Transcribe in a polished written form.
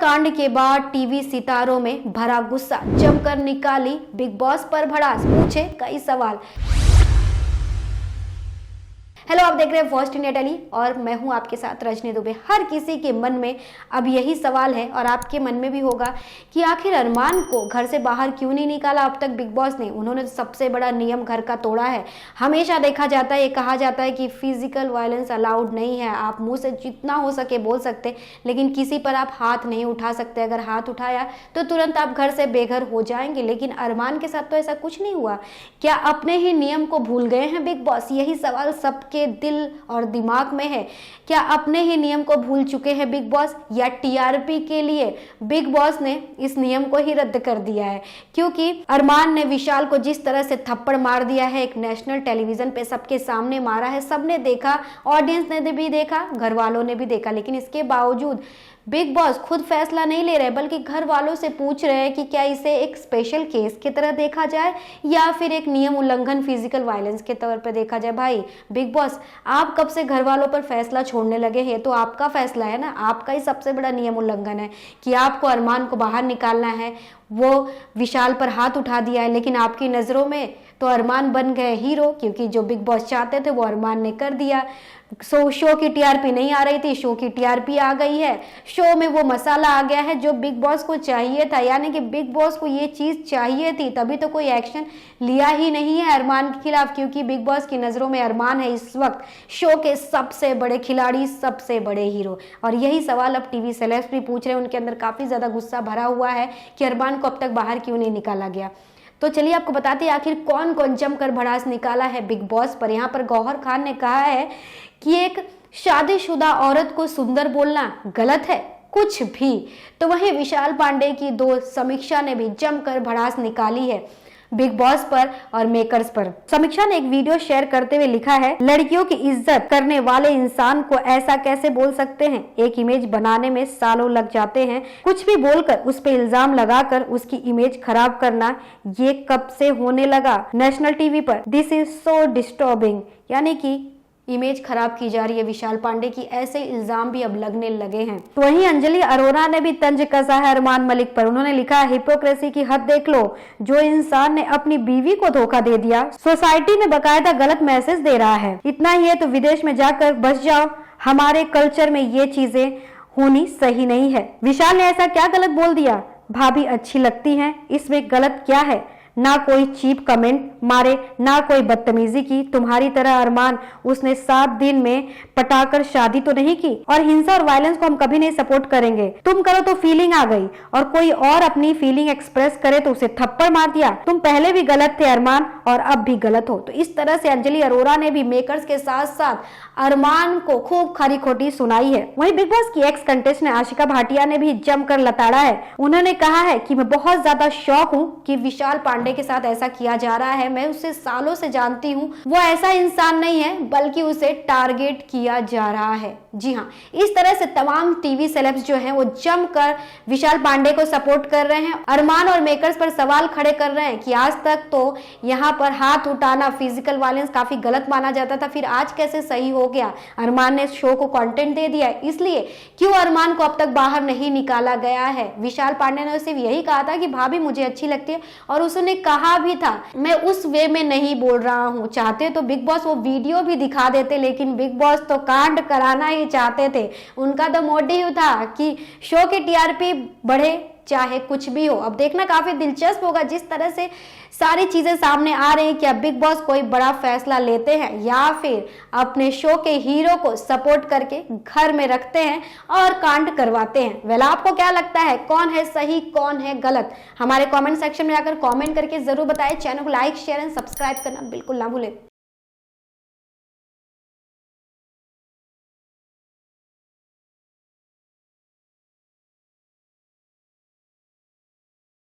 कांड के बाद टीवी सितारों में भरा गुस्सा, जमकर निकाली बिग बॉस पर भड़ास, पूछे कई सवाल। हेलो, आप देख रहे हैं फर्स्ट इंडिया टेली और मैं हूं आपके साथ रजनी दुबे। हर किसी के मन में अब यही सवाल है और आपके मन में भी होगा कि आखिर अरमान को घर से बाहर क्यों नहीं निकाला अब तक बिग बॉस ने। उन्होंने सबसे बड़ा नियम घर का तोड़ा है। हमेशा देखा जाता है, ये कहा जाता है कि फिजिकल वायलेंस अलाउड नहीं है। आप मुंह से जितना हो सके बोल सकते, लेकिन किसी पर आप हाथ नहीं उठा सकते। अगर हाथ उठाया तो तुरंत आप घर से बेघर हो जाएंगे। लेकिन अरमान के साथ तो ऐसा कुछ नहीं हुआ। क्या अपने ही नियम को भूल गए हैं बिग बॉस? यही सवाल सबके दिल और दिमाग में है। क्या अपने ही नियम को भूल चुके हैं बिग बॉस, या टीआरपी के लिए बिग बॉस ने इस नियम को ही रद्द कर दिया है? क्योंकि अरमान ने विशाल को जिस तरह से थप्पड़ मार दिया है, एक नेशनल टेलीविजन पे सबके सामने मारा है, सबने देखा, ऑडियंस ने भी देखा, घर वालों ने भी देखा। लेकिन इसके बावजूद बिग बॉस खुद फैसला नहीं ले रहे, बल्कि घर वालों से पूछ रहे हैं कि क्या इसे एक स्पेशल केस की तरह देखा जाए या फिर एक नियम उल्लंघन, फिजिकल वायलेंस के तौर पर देखा जाए। भाई बिग बॉस, आप कब से घर वालों पर फैसला छोड़ने लगे हैं? तो आपका फैसला है ना, आपका ही सबसे बड़ा नियम उल्लंघन है कि आपको अरमान को बाहर निकालना है। वो विशाल पर हाथ उठा दिया है, लेकिन आपकी नज़रों में तो अरमान बन गए हीरो, क्योंकि जो बिग बॉस चाहते थे वो अरमान ने कर दिया। शो की टीआरपी नहीं आ रही थी, शो की टीआरपी आ गई है। शो में वो मसाला आ गया है जो बिग बॉस को चाहिए था, यानी कि बिग बॉस को ये चीज़ चाहिए थी, तभी तो कोई एक्शन लिया ही नहीं है अरमान के खिलाफ। क्योंकि बिग बॉस की नज़रों में अरमान है इस वक्त शो के सबसे बड़े खिलाड़ी, सबसे बड़े हीरो। और यही सवाल अब टीवी सेलेब्स भी पूछ रहे हैं। उनके अंदर काफ़ी ज़्यादा गुस्सा भरा हुआ है कि अरमान को अब तक बाहर क्यों नहीं निकाला गया। तो चलिए आपको बताते हैं आखिर कौन कौन जमकर भड़ास निकाला है बिग बॉस पर। यहाँ पर गौहर खान ने कहा है कि एक शादीशुदा औरत को सुंदर बोलना गलत है, कुछ भी। तो वहीं विशाल पांडे की दोस्त समीक्षा ने भी जमकर भड़ास निकाली है बिग बॉस पर और मेकर्स पर। समीक्षा ने एक वीडियो शेयर करते हुए लिखा है, लड़कियों की इज्जत करने वाले इंसान को ऐसा कैसे बोल सकते हैं? एक इमेज बनाने में सालों लग जाते हैं, कुछ भी बोलकर उस पे इल्जाम लगाकर उसकी इमेज खराब करना, ये कब से होने लगा नेशनल टीवी पर? This is so disturbing. यानी कि इमेज खराब की जा रही है विशाल पांडे की, ऐसे इल्जाम भी अब लगने लगे हैं। तो वहीं अंजलि अरोरा ने भी तंज कसा है अरमान मलिक पर। उन्होंने लिखा है, हिपोक्रेसी की हद देख लो, जो इंसान ने अपनी बीवी को धोखा दे दिया, सोसाइटी में बकायदा गलत मैसेज दे रहा है। इतना ही है तो विदेश में जाकर बस जाओ, हमारे कल्चर में ये चीजें होनी सही नहीं है। विशाल ने ऐसा क्या गलत बोल दिया? भाभी अच्छी लगती हैं, इसमें गलत क्या है? ना कोई चीप कमेंट मारे, ना कोई बदतमीजी की। तुम्हारी तरह अरमान, उसने 7 दिन में पटाकर शादी तो नहीं की। और हिंसा और वायलेंस को हम कभी नहीं सपोर्ट करेंगे। तुम करो तो फीलिंग आ गई, और कोई और अपनी फीलिंग एक्सप्रेस करे तो उसे थप्पड़ मार दिया। तुम पहले भी गलत थे अरमान, और अब भी गलत हो। तो इस तरह से अंजलि अरोरा ने भी मेकर्स के साथ साथ अरमान को खूब खरी खोटी सुनाई है। वहीं बिग बॉस की एक्स कंटेस्टेंट आशिका भाटिया ने भी जमकर लताड़ा है। उन्होंने कहा है कि मैं बहुत ज्यादा शौक हूँ कि विशाल पांडे के साथ ऐसा किया जा रहा है। मैं उसे सालों से जानती हूँ, वो ऐसा इंसान नहीं है, बल्कि उसे टारगेट किया जा रहा है। जी हाँ, इस तरह से तमाम टीवी सेलेब्स जो हैं वो जमकर विशाल पांडे को सपोर्ट कर रहे हैं। अरमान और मेकर्स पर सवाल खड़े कर रहे हैं कि आज तक तो यहाँ पर हाथ उठाना, फिजिकल वायलेंस काफी गलत माना जाता था, फिर आज कैसे सही हो गया? अरमान ने शो को कंटेंट दे दिया, इसलिए क्यों अरमान को अब तक बाहर नहीं निकाला गया है? विशाल पांडे ने सिर्फ यही कहा था कि भाभी मुझे अच्छी लगती है, और उसने कहा भी था मैं उस वे में नहीं बोल रहा हूँ। चाहते तो बिग बॉस वो वीडियो भी दिखा देते, लेकिन बिग बॉस तो कांड कराना ही चाहते थे। उनका तो मोटिव था कि शो की टीआरपी बढ़े, चाहे कुछ भी हो। अब देखना काफी दिलचस्प होगा जिस तरह से सारी चीजें सामने आ रही हैं। क्या बिग बॉस कोई बड़ा फैसला लेते हैं या फिर अपने शो के हीरो को सपोर्ट करके घर में रखते हैं और कांड करवाते हैं? वेल, आपको क्या लगता है, कौन है सही, कौन है गलत? हमारे कमेंट सेक्शन में आकर कमेंट करके जरूर बताएं। चैनल को लाइक, शेयर एंड सब्सक्राइब करना बिल्कुल ना भूलें।